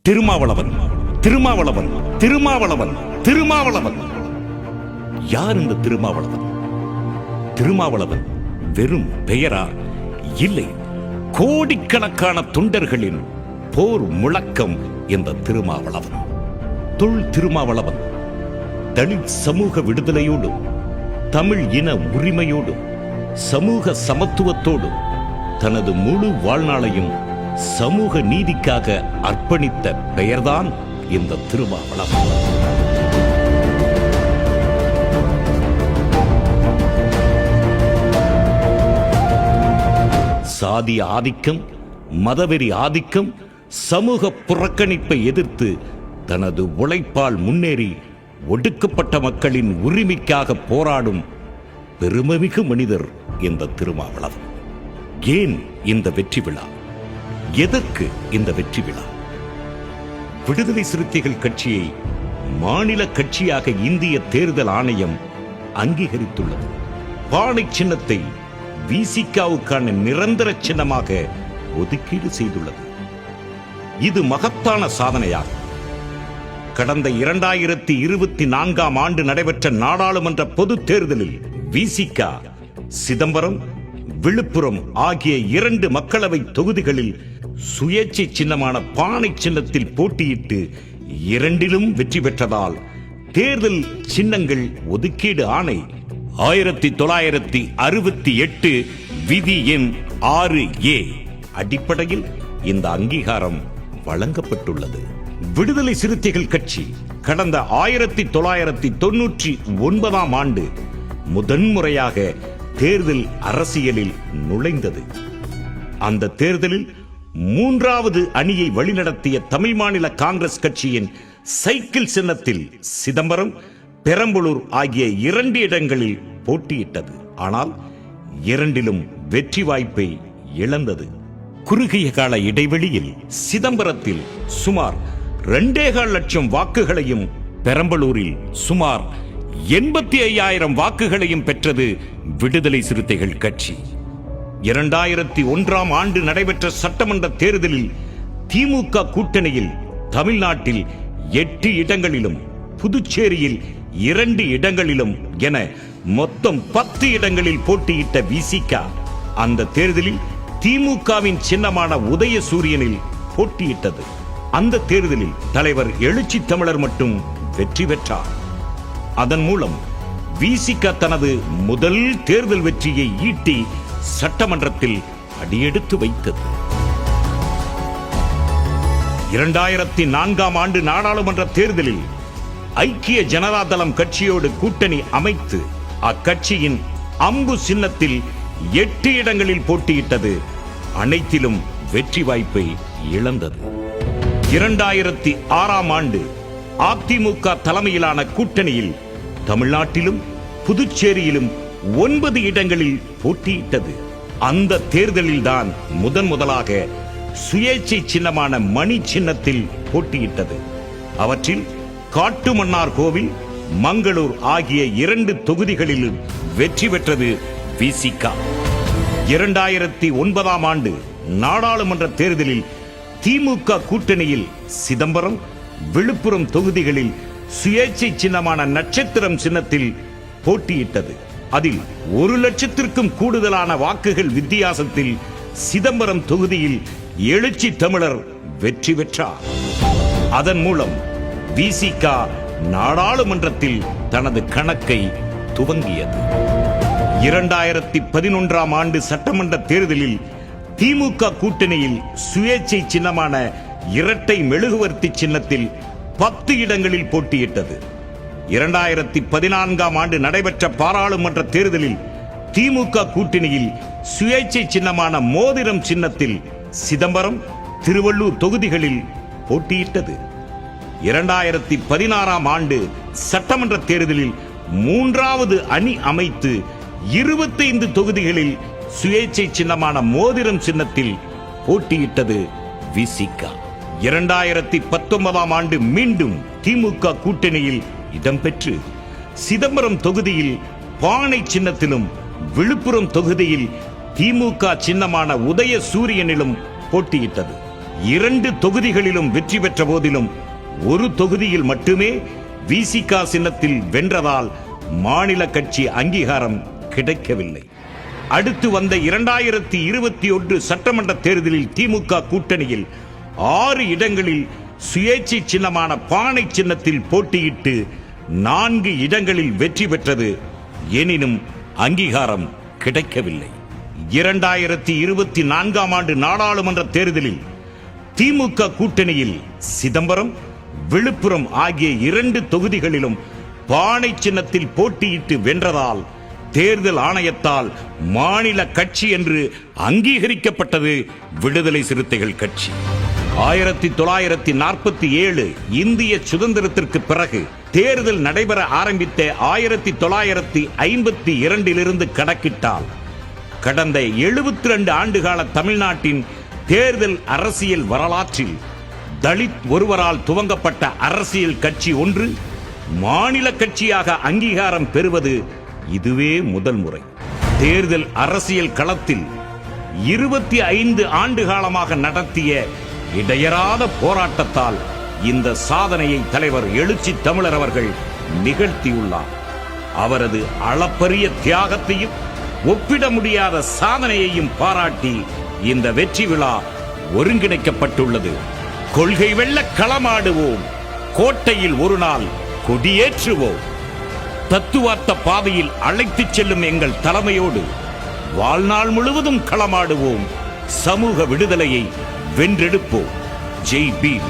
திருமாவளவன், திருமாவளவன், திருமாவளவன், திருமாவளவன். யார் இந்த திருமாவளவன்? திருமாவளவன் வெறும் பெயரா? இல்லை, கோடிக்கணக்கான தொண்டர்களின் போர் முழக்கம் இந்த திருமாவளவன். தொல் திருமாவளவன் தலித் சமூக விடுதலையோடும் தமிழ் இன உரிமையோடும் சமூக சமத்துவத்தோடும் தனது முழு வாழ்நாளையும் சமூக நீதிக்காக அர்ப்பணித்த பெயர்தான் இந்த திருமாவளவன். சாதி ஆதிக்கம், மதவெறி ஆதிக்கம், சமூக புறக்கணிப்பை எதிர்த்து தனது உழைப்பால் முன்னேறி ஒடுக்கப்பட்ட மக்களின் உரிமைக்காக போராடும் பெருமைமிகு மனிதர் இந்த திருமாவளவன். ஏன் இந்த வெற்றி விழா? எதற்கு இந்த வெற்றி விழா? விடுதலை சிறுத்தைகள் கட்சியை மாநில கட்சியாக இந்திய தேர்தல் ஆணையம் அங்கீகரித்துள்ளது. பானை சின்னத்தை விசிகாவுக்கான நிரந்தர சின்னமாக ஒதுக்கீடு செய்துள்ளது. இது மகத்தான சாதனையாகும். கடந்த 2024ஆம் ஆண்டு நடைபெற்ற நாடாளுமன்ற பொது தேர்தலில் விசிகா சிதம்பரம், விழுப்புரம் ஆகிய 2 மக்களவை தொகுதிகளில் சுயேட்சை சின்னமான பானை சின்னத்தில் போட்டியிட்டு 2லும் வெற்றி பெற்றதால் தேர்தல் சின்னங்கள் ஒதுக்கீடு ஆணை 1968 விதி எண் 6A அடிப்படையில் இந்த அங்கீகாரம் வழங்கப்பட்டுள்ளது. விடுதலை சிறுத்தைகள் கட்சி கடந்த 1999ஆம் ஆண்டு முதன்முறையாக தேர்தல் அரசியலில் நுழைந்தது. அந்த தேர்தலில் 3வது அணியை வழிநடத்திய தமிழ் மாநில காங்கிரஸ் கட்சியின் சைக்கிள் சின்னத்தில் சிதம்பரம், பெரம்பலூர் ஆகிய 2 இடங்களில் போட்டியிட்டது. ஆனால் 2லும் வெற்றி வாய்ப்பை இழந்தது. குறுகிய கால இடைவெளியில் சிதம்பரத்தில் சுமார் 2.25 லட்சம் வாக்குகளையும் பெரம்பலூரில் சுமார் 85,000 வாக்குகளையும் பெற்றது விடுதலை சிறுத்தைகள் கட்சி. 2001ஆம் ஆண்டு நடைபெற்ற சட்டமன்ற தேர்தலில் திமுக கூட்டணியில் தமிழ்நாட்டில் 8 இடங்களிலும் புதுச்சேரியில் 2 இடங்களிலும் என மொத்தம் 10 இடங்களில் போட்டியிட்ட விசிகா அந்த தேர்தலில் திமுகவின் சின்னமான உதயசூரியனில் போட்டியிட்டது. அந்த தேர்தலில் தலைவர் எழுச்சி தமிழர் மட்டும் வெற்றி பெற்றார். அதன் மூலம் விசிகா தனது முதல் தேர்தல் வெற்றியை ஈட்டி சட்டமன்றத்தில் அடியெடுத்து வைத்தது. 2004ஆம் ஆண்டு நாடாளுமன்ற தேர்தலில் ஐக்கிய ஜனதா தளம் கட்சியோடு கூட்டணி அமைத்து அக்கட்சியின் அம்பு சின்னத்தில் 8 இடங்களில் போட்டியிட்டது. அனைத்திலும் வெற்றி வாய்ப்பை இழந்தது. 2006ஆம் ஆண்டு அதிமுக தலைமையிலான கூட்டணியில் தமிழ்நாட்டிலும் புதுச்சேரியிலும் 9 இடங்களில் போட்டியிட்டது. அந்த தேர்தலில்தான் முதலாக சுயேட்சை சின்னமான மணி சின்னத்தில் போட்டியிட்டது. அவற்றில் காட்டுமன்னார் கோவில், மங்களூர் ஆகிய 2 தொகுதிகளிலும் வெற்றி பெற்றது விசிகா. 2009ஆம் ஆண்டு நாடாளுமன்ற தேர்தலில் திமுக கூட்டணியில் சிதம்பரம், விழுப்புரம் தொகுதிகளில் சுயேட்சை சின்னமான நட்சத்திரம் சின்னத்தில் போட்டியிட்டது. அதில் 1 லட்சத்திற்கும் கூடுதலான வாக்குகள் வித்தியாசத்தில் சிதம்பரம் தொகுதியில் எழுச்சி தமிழர் வெற்றி பெற்றார். அதன் மூலம் விசிகா நாடாளுமன்றத்தில் தனது கணக்கை துவங்கியது. 2011ஆம் ஆண்டு சட்டமன்ற தேர்தலில் திமுக கூட்டணியில் சுயேட்சை சின்னமான இரட்டை மெழுகுவர்த்தி சின்னத்தில் 10 இடங்களில் போட்டியிட்டது. 2014ஆம் ஆண்டு நடைபெற்ற பாராளுமன்ற தேர்தலில் திமுக கூட்டணியில் சுயேட்சை சின்னமான மோதிரம் சின்னத்தில் சிதம்பரம், திருவள்ளூர் தொகுதிகளில் போட்டியிட்டது. 2016ஆம் ஆண்டு சட்டமன்ற தேர்தலில் 3வது அணி அமைத்து 25 தொகுதிகளில் சுயேட்சை சின்னமான மோதிரம் சின்னத்தில் போட்டியிட்டது விசிகா. 2019ஆம் ஆண்டு மீண்டும் திமுக கூட்டணியில் இடம்பெற்று சிதம்பரம் தொகுதியில் பானை சின்னத்திலும், விழுப்புரம் தொகுதியில் திமுக சின்னமான உதயசூரியனிலும் போட்டியிட்டது. 2 தொகுதிகளிலும் வெற்றி பெற்ற போதிலும் ஒரு தொகுதியில் மட்டுமே விசிக சின்னத்தில் வென்றதால் மாநில கட்சி அங்கீகாரம் கிடைக்கவில்லை. அடுத்து வந்த 2021 சட்டமன்ற தேர்தலில் திமுக கூட்டணியில் 6 இடங்களில் சுயேட்சை சின்னமான பானை சின்னத்தில் போட்டியிட்டு 4 இடங்களில் வெற்றி பெற்றது. எனினும் அங்கீகாரம் கிடைக்கவில்லை. 2024ஆம் ஆண்டு நாடாளுமன்ற தேர்தலில் திமுக கூட்டணியில் சிதம்பரம், விழுப்புரம் ஆகிய 2 தொகுதிகளிலும் பானை சின்னத்தில் போட்டியிட்டு வென்றதால் தேர்தல் ஆணையத்தால் மாநில கட்சி என்று அங்கீகரிக்கப்பட்டது விடுதலை சிறுத்தைகள் கட்சி. 1947 இந்திய சுதந்திரத்திற்கு பிறகு தேர்தல் நடைபெற ஆரம்பித்த 1952 கணக்கிட்டால் கடந்த 72 ஆண்டுகால தமிழ்நாட்டின் தேர்தல் அரசியல் வரலாற்றில் தலித் ஒருவரால் துவங்கப்பட்ட அரசியல் கட்சி ஒன்று மாநில கட்சியாக அங்கீகாரம் பெறுவது இதுவே முதல் முறை. தேர்தல் அரசியல் களத்தில் 25 ஆண்டு காலமாக நடத்திய இடையறாத போராட்டத்தால் இந்த சாதனையை தலைவர் எழுச்சி தமிழர் அவர்கள் நிகழ்த்தியுள்ளார். அவரது அளப்பரிய தியாகத்தையும் ஒப்பிட முடியாத சாதனையையும் பாராட்டி இந்த வெற்றி விழா ஒருங்கிணைக்கப்பட்டுள்ளது. கொள்கை வெல்ல களமாடுவோம், கோட்டையில் ஒரு நாள் கொடியேற்றுவோம். தத்துவார்த்த பாதையில் அழைத்துச் செல்லும் எங்கள் தலைமையோடு வாழ்நாள் முழுவதும் களமாடுவோம். சமூக விடுதலையை வென்றெடுப்போம். ஜெய் பீம்.